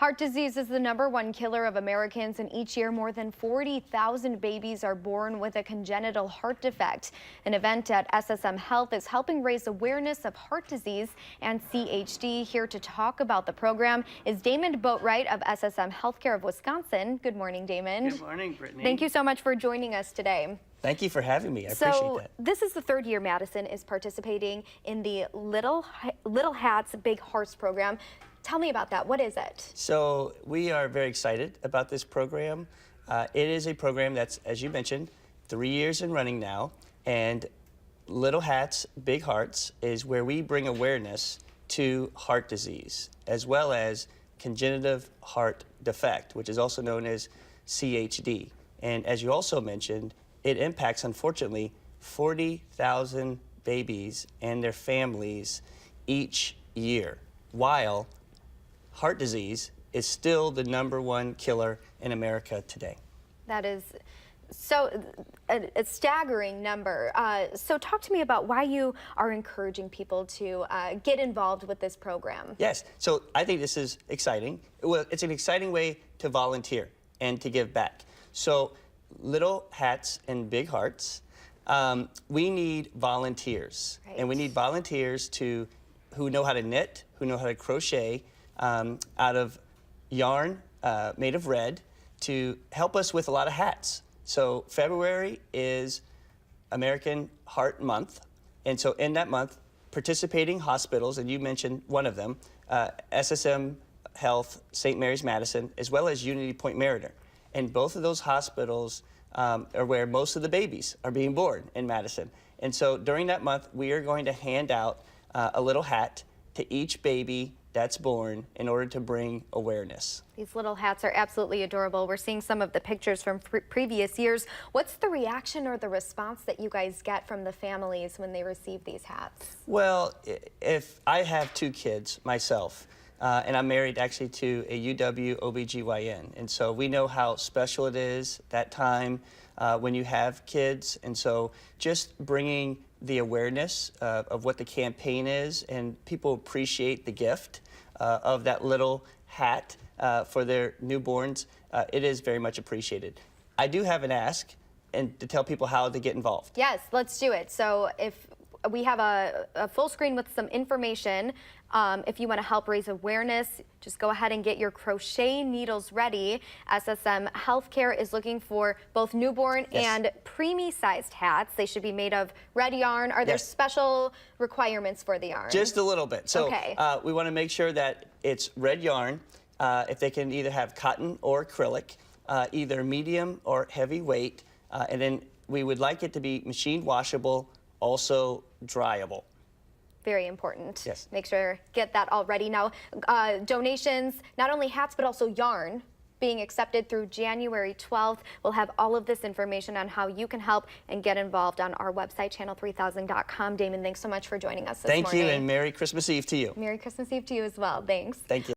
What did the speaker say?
Heart disease is the #1 killer of Americans, and each year more than 40,000 babies are born with a congenital heart defect. An event at SSM Health is helping raise awareness of heart disease and CHD. Here to talk about the program is Damon Boatwright of SSM Healthcare of Wisconsin. Good morning, Damon. Good morning, Brittany. Thank you so much for joining us today. Thank you for having me. I appreciate that. This is the third year Madison is participating in the Little Hats Big Hearts program. Tell me about that. What is it? So we are very excited about this program. It is a program that's, as you mentioned, 3 years in running now. And Little Hats Big Hearts is where we bring awareness to heart disease, as well as congenital heart defect, which is also known as CHD. And as you also mentioned, it impacts, unfortunately, 40,000 babies and their families each year, while heart disease is still the #1 killer in America today. That is so a staggering number. So talk to me about why you are encouraging people to get involved with this program. Yes, so I think this is exciting. Well, it's an exciting way to volunteer and to give back. So Little Hats and Big Hearts, we need volunteers. Right. And we need volunteers who know how to knit, who know how to crochet out of yarn made of red to help us with a lot of hats. So February is American Heart Month. And so in that month, participating hospitals, and you mentioned one of them, SSM Health, St. Mary's Madison, as well as Unity Point Meriter. And both of those hospitals are where most of the babies are being born in Madison. And so during that month, we are going to hand out a little hat to each baby that's born in order to bring awareness. These little hats are absolutely adorable. We're seeing some of the pictures from previous years. What's the reaction or the response that you guys get from the families when they receive these hats? Well, if I have 2 kids myself, and I'm married actually to a UW OBGYN. And so we know how special it is that time when you have kids. And so just bringing the awareness of what the campaign is, and people appreciate the gift of that little hat for their newborns, it is very much appreciated. I do have an ask and to tell people how to get involved. Yes, let's do it. So if we have a full screen with some information. If you want to help raise awareness, just go ahead and get your crochet needles ready. SSM Healthcare is looking for both newborn and preemie-sized hats. They should be made of red yarn. Are there special requirements for the yarn? Just a little bit. So we want to make sure that it's red yarn. If they can either have cotton or acrylic, either medium or heavy weight. And then we would like it to be machine washable, also dryable. Very important. Yes. Make sure get that all ready. Now, donations, not only hats, but also yarn being accepted through January 12th. We'll have all of this information on how you can help and get involved on our website, channel3000.com. Damon, thanks so much for joining us this morning. Thank you, and Merry Christmas Eve to you. Merry Christmas Eve to you as well. Thanks. Thank you.